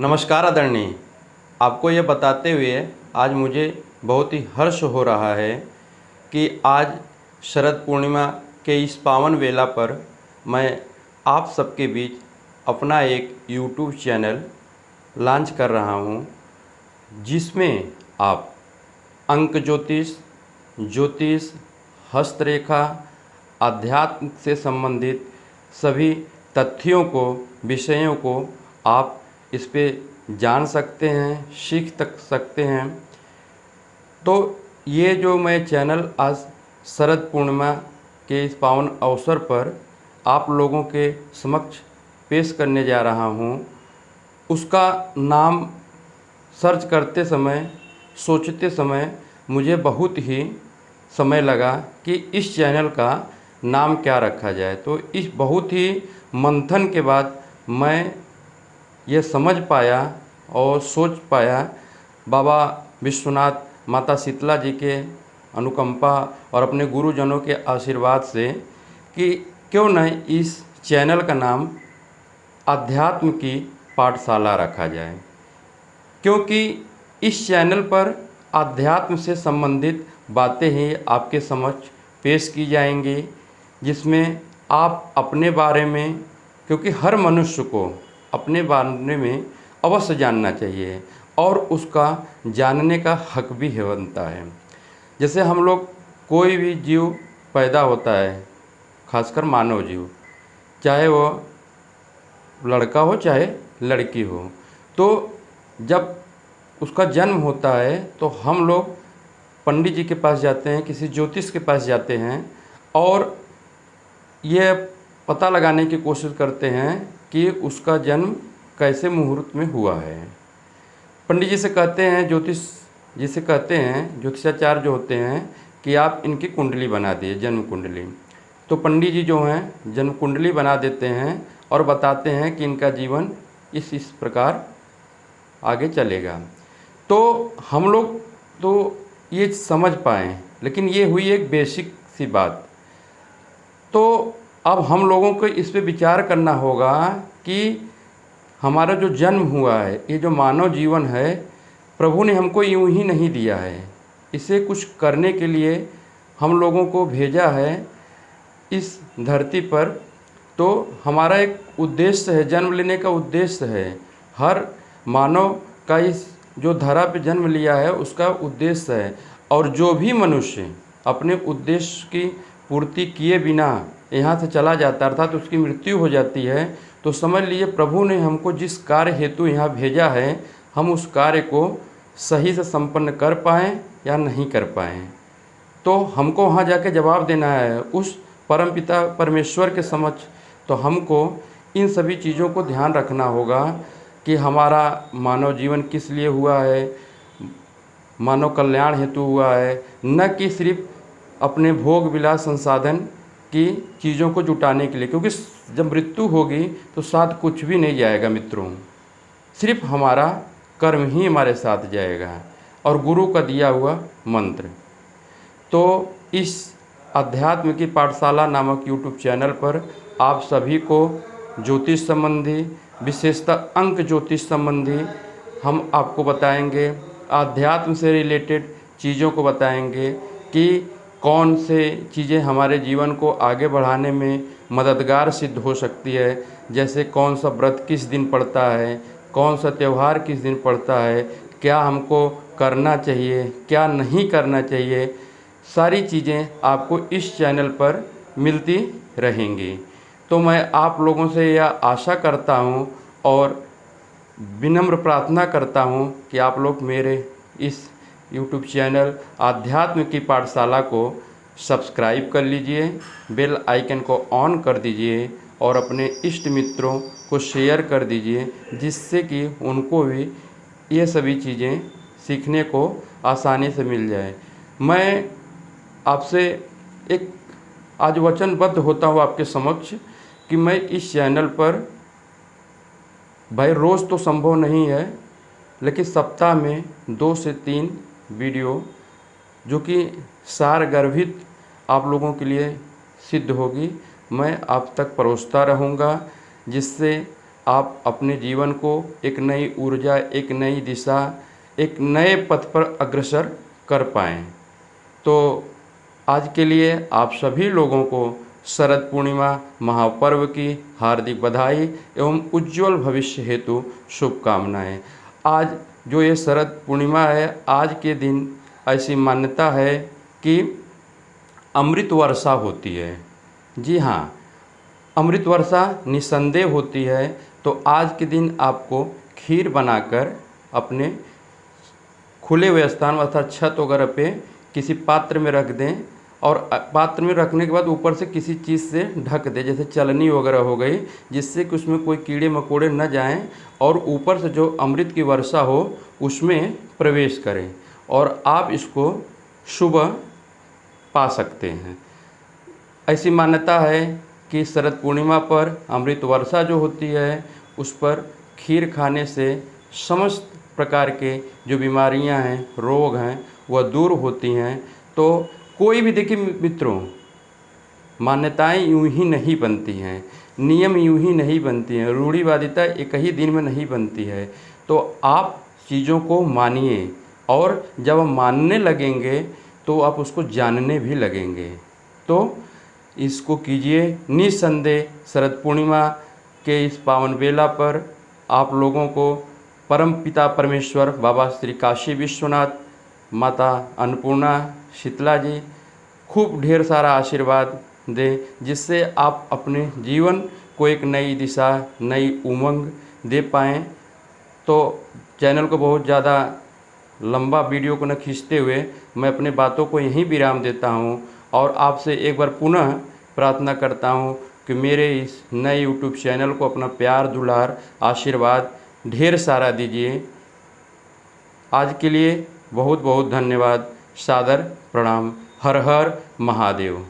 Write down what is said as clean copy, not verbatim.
नमस्कार आदरणीय। आपको ये बताते हुए आज मुझे बहुत ही हर्ष हो रहा है कि आज शरद पूर्णिमा के इस पावन वेला पर मैं आप सबके बीच अपना एक यूट्यूब चैनल लॉन्च कर रहा हूँ, जिसमें आप अंक ज्योतिष, हस्तरेखा, अध्यात्म से संबंधित सभी तथ्यों को, विषयों को आप इस पे जान सकते हैं, सीख तक सकते हैं। तो ये जो मैं चैनल आज शरद पूर्णिमा के इस पावन अवसर पर आप लोगों के समक्ष पेश करने जा रहा हूँ, उसका नाम सर्च करते समय, सोचते समय मुझे बहुत ही समय लगा कि इस चैनल का नाम क्या रखा जाए। तो इस बहुत ही मंथन के बाद मैं ये समझ पाया और सोच पाया, बाबा विश्वनाथ, माता शीतला जी के अनुकंपा और अपने गुरुजनों के आशीर्वाद से, कि क्यों न इस चैनल का नाम अध्यात्म की पाठशाला रखा जाए। क्योंकि इस चैनल पर अध्यात्म से संबंधित बातें ही आपके समक्ष पेश की जाएंगी, जिसमें आप अपने बारे में, क्योंकि हर मनुष्य को अपने बारे में अवश्य जानना चाहिए और उसका जानने का हक भी बनता है। जैसे हम लोग, कोई भी जीव पैदा होता है, खासकर मानव जीव, चाहे वो लड़का हो चाहे लड़की हो, तो जब उसका जन्म होता है तो हम लोग पंडित जी के पास जाते हैं, किसी ज्योतिष के पास जाते हैं और ये पता लगाने की कोशिश करते हैं कि उसका जन्म कैसे मुहूर्त में हुआ है। पंडित जी से कहते हैं, ज्योतिष जी से कहते हैं, ज्योतिषाचार्य जो होते हैं, कि आप इनकी कुंडली बना दिए, जन्म कुंडली। तो पंडित जी जो हैं जन्म कुंडली बना देते हैं और बताते हैं कि इनका जीवन इस प्रकार आगे चलेगा। तो हम लोग तो ये समझ पाएँ, लेकिन ये हुई एक बेसिक सी बात। तो अब हम लोगों को इस पे विचार करना होगा कि हमारा जो जन्म हुआ है, ये जो मानव जीवन है, प्रभु ने हमको यूं ही नहीं दिया है। इसे कुछ करने के लिए हम लोगों को भेजा है इस धरती पर। तो हमारा एक उद्देश्य है, जन्म लेने का उद्देश्य है। हर मानव का इस जो धरा पे जन्म लिया है उसका उद्देश्य है। और जो भी मनुष्य अपने उद्देश्य की पूर्ति किए बिना यहाँ से चला जाता, अर्थात उसकी मृत्यु हो जाती है, तो समझ लीजिए प्रभु ने हमको जिस कार्य हेतु यहाँ भेजा है, हम उस कार्य को सही से संपन्न कर पाएँ या नहीं कर पाएँ। तो हमको वहाँ जाके जवाब देना है उस परमपिता परमेश्वर के समक्ष। तो हमको इन सभी चीज़ों को ध्यान रखना होगा कि हमारा मानव जीवन किस लिए हुआ है, मानव कल्याण हेतु हुआ है, न कि सिर्फ अपने भोग विलास संसाधन की चीज़ों को जुटाने के लिए। क्योंकि जब मृत्यु होगी तो साथ कुछ भी नहीं जाएगा मित्रों, सिर्फ हमारा कर्म ही हमारे साथ जाएगा और गुरु का दिया हुआ मंत्र। तो इस अध्यात्म की पाठशाला नामक यूट्यूब चैनल पर आप सभी को ज्योतिष संबंधी, विशेषतः अंक ज्योतिष संबंधी हम आपको बताएंगे, अध्यात्म से रिलेटेड चीज़ों को बताएंगे कि कौन से चीज़ें हमारे जीवन को आगे बढ़ाने में मददगार सिद्ध हो सकती है। जैसे कौन सा व्रत किस दिन पड़ता है, कौन सा त्यौहार किस दिन पड़ता है, क्या हमको करना चाहिए, क्या नहीं करना चाहिए, सारी चीज़ें आपको इस चैनल पर मिलती रहेंगी। तो मैं आप लोगों से यह आशा करता हूँ और विनम्र प्रार्थना करता हूँ कि आप लोग मेरे इस यूट्यूब चैनल आध्यात्म की पाठशाला को सब्सक्राइब कर लीजिए, बेल आइकन को ऑन कर दीजिए और अपने इष्ट मित्रों को शेयर कर दीजिए, जिससे कि उनको भी ये सभी चीज़ें सीखने को आसानी से मिल जाए। मैं आपसे एक आज वचनबद्ध होता हूँ आपके समक्ष कि मैं इस चैनल पर, भाई रोज़ तो संभव नहीं है, लेकिन सप्ताह में 2 से 3 वीडियो जो कि सारगर्भित आप लोगों के लिए सिद्ध होगी, मैं आप तक परोसता रहूँगा, जिससे आप अपने जीवन को एक नई ऊर्जा, एक नई दिशा, एक नए पथ पर अग्रसर कर पाएँ। तो आज के लिए आप सभी लोगों को शरद पूर्णिमा महापर्व की हार्दिक बधाई एवं उज्ज्वल भविष्य हेतु शुभकामनाएं। आज जो ये शरद पूर्णिमा है, आज के दिन ऐसी मान्यता है कि अमृत वर्षा होती है। जी हाँ, अमृत वर्षा निस्संदेह होती है। तो आज के दिन आपको खीर बनाकर अपने खुले हुए स्थान अर्थात छत वगैरह पे किसी पात्र में रख दें, और पात्र में रखने के बाद ऊपर से किसी चीज़ से ढक दें, जैसे चलनी वगैरह हो गई, जिससे कि उसमें कोई कीड़े मकोड़े न जाएं, और ऊपर से जो अमृत की वर्षा हो उसमें प्रवेश करें, और आप इसको शुभ पा सकते हैं। ऐसी मान्यता है कि शरद पूर्णिमा पर अमृत वर्षा जो होती है उस पर खीर खाने से समस्त प्रकार के जो बीमारियां हैं, रोग हैं, वह दूर होती हैं। तो कोई भी देखिए मित्रों, मान्यताएं यूं ही नहीं बनती हैं, नियम यूं ही नहीं बनती हैं, रूढ़िवादिता एक ही दिन में नहीं बनती है। तो आप चीज़ों को मानिए, और जब आप मानने लगेंगे तो आप उसको जानने भी लगेंगे। तो इसको कीजिए निस्संदेह। शरद पूर्णिमा के इस पावन बेला पर आप लोगों को परम पिता परमेश्वर बाबा श्री काशी विश्वनाथ, माता अन्नपूर्णा शीतला जी खूब ढेर सारा आशीर्वाद दें, जिससे आप अपने जीवन को एक नई दिशा, नई उमंग दे पाएँ। तो चैनल को बहुत ज़्यादा लंबा वीडियो को न खींचते हुए मैं अपने बातों को यहीं विराम देता हूँ, और आपसे एक बार पुनः प्रार्थना करता हूँ कि मेरे इस नए यूट्यूब चैनल को अपना प्यार, दुलार, आशीर्वाद ढेर सारा दीजिए। आज के लिए बहुत बहुत धन्यवाद। सादर प्रणाम। हर हर महादेव।